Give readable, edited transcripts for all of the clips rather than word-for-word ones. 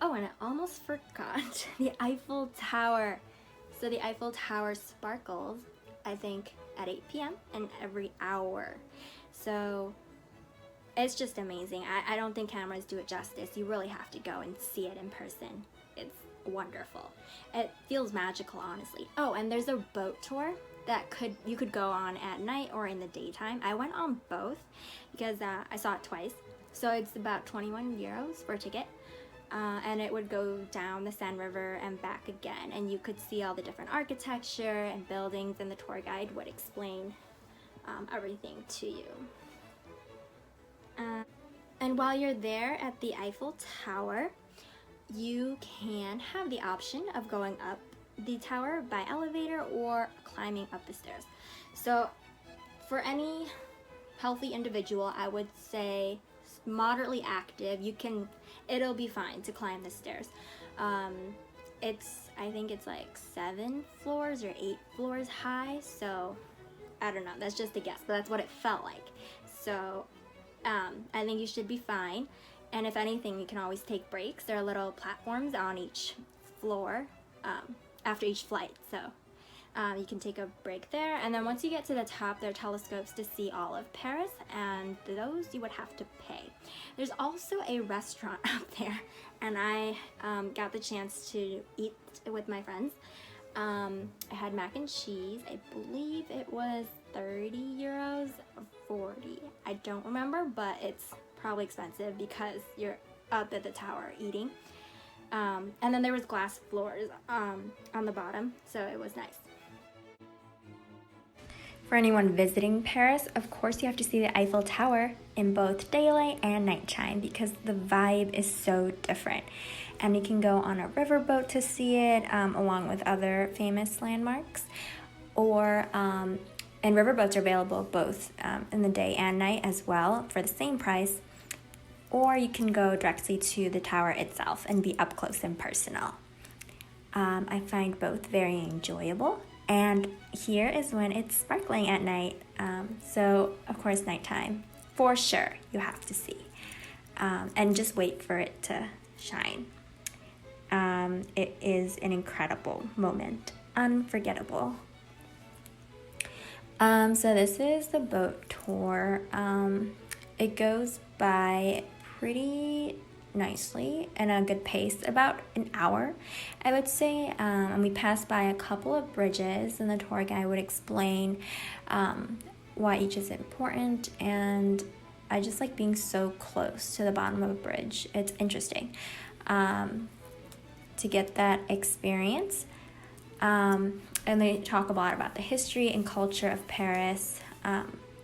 Oh, and I almost forgot the Eiffel Tower. So the Eiffel Tower sparkles, I think, at 8 p.m. and every hour. So it's just amazing. I don't think cameras do it justice. You really have to go and see it in person. It's wonderful. It feels magical, honestly. Oh, and there's a boat tour that you could go on at night or in the daytime. I went on both because I saw it twice. So it's about 21 euros for a ticket. And it would go down the Seine River and back again, and you could see all the different architecture and buildings, and the tour guide would explain everything to you. And while you're there at the Eiffel Tower, you can have the option of going up the tower by elevator or climbing up the stairs. So for any healthy individual, I would say moderately active, it'll be fine to climb the stairs. I think it's like 7 floors or 8 floors high, so I don't know, that's just a guess, but that's what it felt like. So I think you should be fine, and if anything, you can always take breaks. There are little platforms on each floor after each flight, so you can take a break there, and then once you get to the top, there are telescopes to see all of Paris, and those you would have to pay. There's also a restaurant up there, and I got the chance to eat with my friends. I had mac and cheese. I believe it was 30 euros or 40. I don't remember, but it's probably expensive because you're up at the tower eating. And then there was glass floors on the bottom, so it was nice. For anyone visiting Paris, of course you have to see the Eiffel Tower in both daylight and nighttime because the vibe is so different. And you can go on a riverboat to see it along with other famous landmarks. And riverboats are available both in the day and night as well for the same price. Or you can go directly to the tower itself and be up close and personal. I find both very enjoyable. And here is when it's sparkling at night. So, of course, nighttime, for sure, you have to see. And just wait for it to shine. It is an incredible moment. Unforgettable. So this is the boat tour. It goes by pretty nicely and a good pace, about an hour, I would say. And we passed by a couple of bridges, and the tour guide would explain why each is important. And I just like being so close to the bottom of a bridge. It's interesting to get that experience. And they talk a lot about the history and culture of Paris.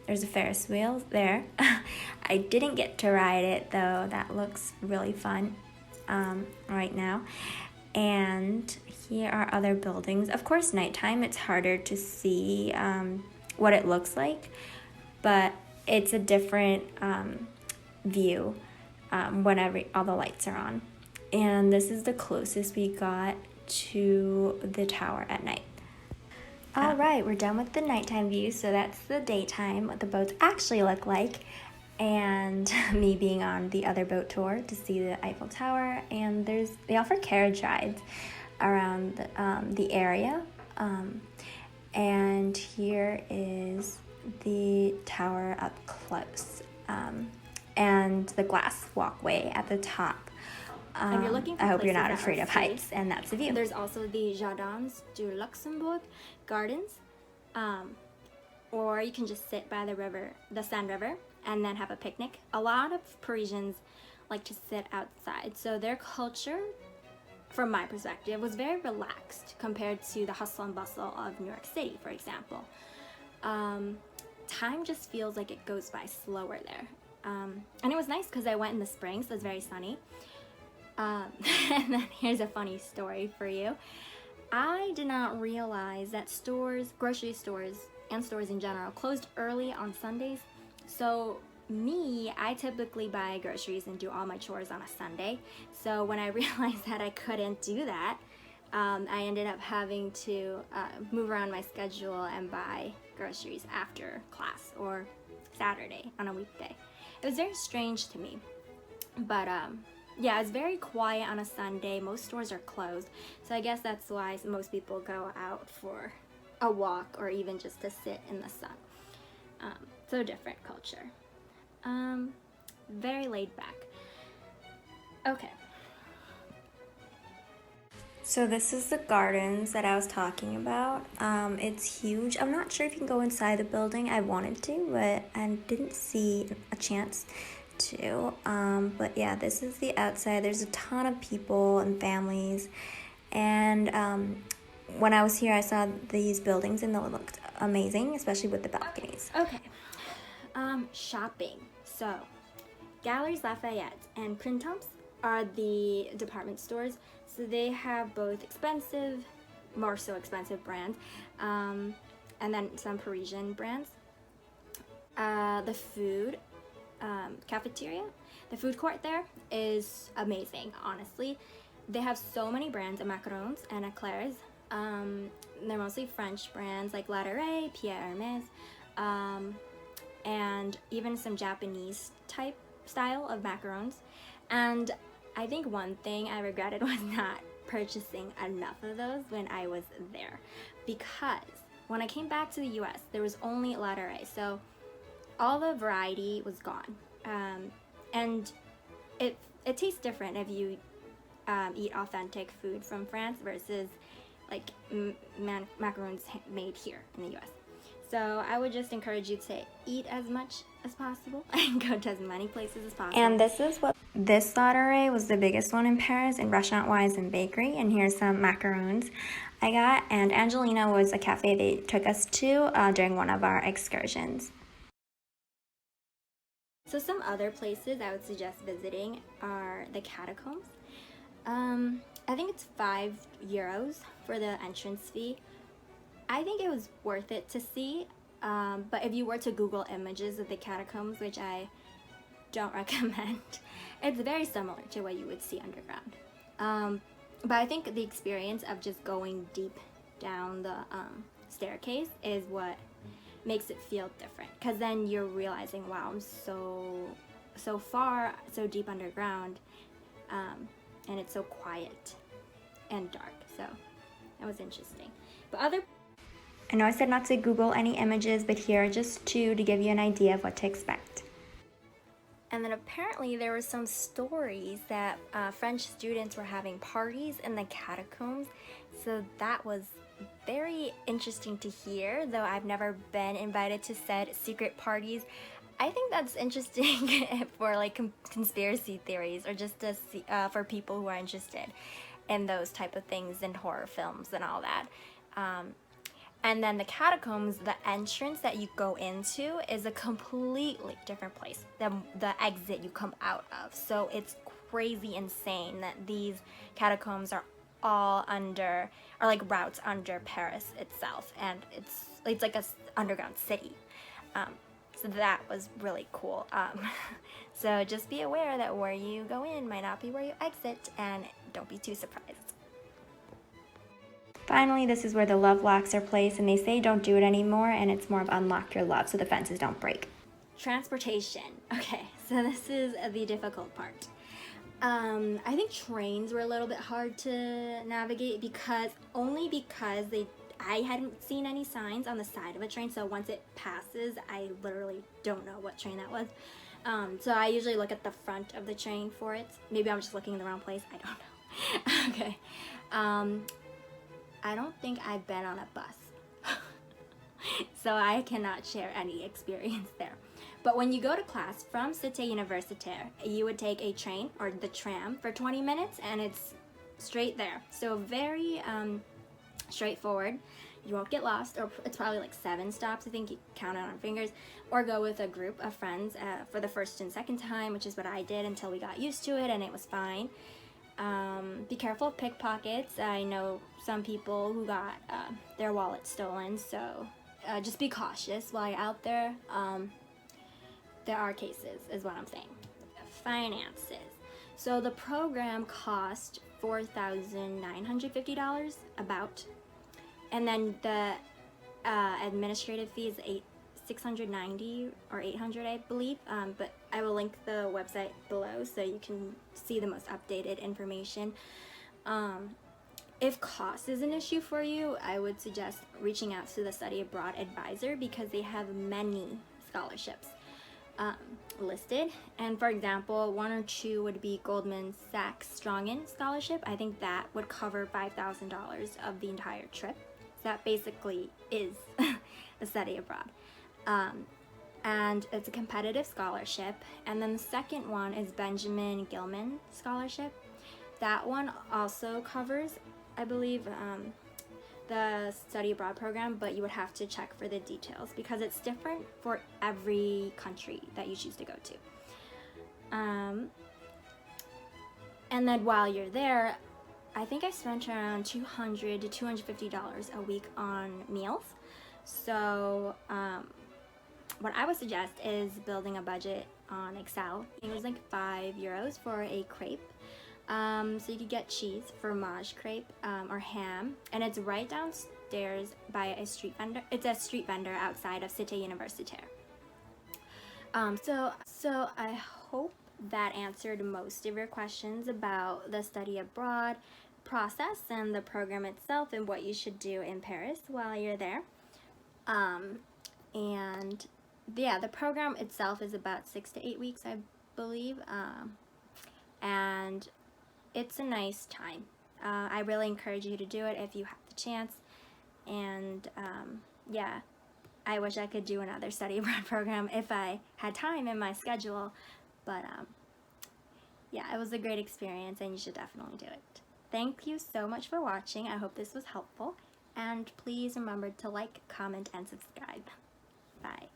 There's a Ferris wheel there. I didn't get to ride it, though. That looks really fun right now. And here are other buildings. Of course, nighttime, it's harder to see what it looks like, but it's a different view when all the lights are on. And this is the closest we got to the tower at night. All right, we're done with the nighttime view, so that's the daytime, what the boats actually look like, and me being on the other boat tour to see the Eiffel Tower. And they offer carriage rides around the area, and here is the tower up close, and the glass walkway at the top. If you're looking for I hope you're not afraid of heights, and that's the view. There's also the Jardins du Luxembourg gardens, or you can just sit by the Seine River, and then have a picnic. A lot of Parisians like to sit outside, so their culture, from my perspective, was very relaxed compared to the hustle and bustle of New York City, for example. Time just feels like it goes by slower there. And it was nice because I went in the spring, so it's very sunny. And then here's a funny story for you. I did not realize that grocery stores, and stores in general, closed early on Sundays. So I typically buy groceries and do all my chores on a Sunday. So when I realized that I couldn't do that, I ended up having to move around my schedule and buy groceries after class or Saturday on a weekday. It was very strange to me, but yeah, it's very quiet on a Sunday. Most stores are closed, so I guess that's why most people go out for a walk or even just to sit in the sun. So different culture. Very laid back. Okay. So this is the gardens that I was talking about. It's huge. I'm not sure if you can go inside the building. I wanted to, but I didn't see a chance to. But yeah, this is the outside. There's a ton of people and families. And when I was here, I saw these buildings and they looked amazing, especially with the balconies. Okay. Shopping. So, Galeries Lafayette and Printemps are the department stores. So they have both expensive, more so expensive brands, and then some Parisian brands. The food cafeteria, the food court there is amazing, honestly. They have so many brands of macarons and eclairs. They're mostly French brands like La Durée, Pierre Hermès, and even some Japanese type style of macarons. And I think one thing I regretted was not purchasing enough of those when I was there, because when I came back to the US, there was only La Durée, so all the variety was gone. And it tastes different if you eat authentic food from France versus like macarons made here in the US. So I would just encourage you to eat as much as possible and go to as many places as possible. And this La Durée was the biggest one in Paris, in restaurant-wise and bakery. And here's some macarons I got. And Angelina was a cafe they took us to during one of our excursions. So some other places I would suggest visiting are the Catacombs. I think it's €5 for the entrance fee. I think it was worth it to see, but if you were to Google images of the catacombs, which I don't recommend, it's very similar to what you would see underground. But I think the experience of just going deep down the staircase is what makes it feel different, because then you're realizing, wow, I'm so far, so deep underground, and it's so quiet and dark. So that was interesting. But I know I said not to Google any images, but here are just two to give you an idea of what to expect. And then apparently there were some stories that French students were having parties in the catacombs. So that was very interesting to hear, though I've never been invited to said secret parties. I think that's interesting for like conspiracy theories, or just to see, for people who are interested in those type of things in horror films and all that. And then the catacombs, the entrance that you go into is a completely different place than the exit you come out of. So it's crazy insane that these catacombs are all under, or like routes under Paris itself, and it's like a underground city. So that was really cool. So just be aware that where you go in might not be where you exit, and don't be too surprised. Finally, this is where the love locks are placed, and they say don't do it anymore, and it's more of unlock your love so the fences don't break. Transportation. Okay, so this is the difficult part. I think trains were a little bit hard to navigate because I hadn't seen any signs on the side of a train, so once it passes, I literally don't know what train that was. So I usually look at the front of the train for it. Maybe I'm just looking in the wrong place. I don't know. Okay. I don't think I've been on a bus, so I cannot share any experience there. But when you go to class from Cité Universitaire, you would take a train or the tram for 20 minutes, and it's straight there. So very straightforward. You won't get lost, or it's probably like 7 stops, I think you count it on fingers, or go with a group of friends for the first and second time, which is what I did until we got used to it, and it was fine. Be careful of pickpockets. I know some people who got their wallet stolen, so just be cautious while you're out there. There are cases, is what I'm saying. Finances. So the program cost $4,950 about, and then the administrative fee is $690 or $800, I believe, but I will link the website below so you can see the most updated information. If cost is an issue for you, I would suggest reaching out to the Study Abroad advisor because they have many scholarships listed. And for example, one or two would be Goldman Sachs Strongin Scholarship. I think that would cover $5,000 of the entire trip. So that basically is a study abroad. And it's a competitive scholarship. And then the second one is Benjamin Gilman Scholarship. That one also covers, I believe, the study abroad program, but you would have to check for the details because it's different for every country that you choose to go to. And then while you're there, I think I spent around $200 to $250 a week on meals. So what I would suggest is building a budget on Excel. It was like €5 for a crepe. So you could get cheese, fromage crepe, or ham, and it's right downstairs by a street vendor. It's a street vendor outside of Cité Universitaire. So I hope that answered most of your questions about the study abroad process and the program itself and what you should do in Paris while you're there. And yeah, the program itself is about 6 to 8 weeks, I believe, and it's a nice time. I really encourage you to do it if you have the chance. And yeah, I wish I could do another study abroad program if I had time in my schedule. But yeah, it was a great experience and you should definitely do it. Thank you so much for watching. I hope this was helpful. And please remember to like, comment, and subscribe. Bye.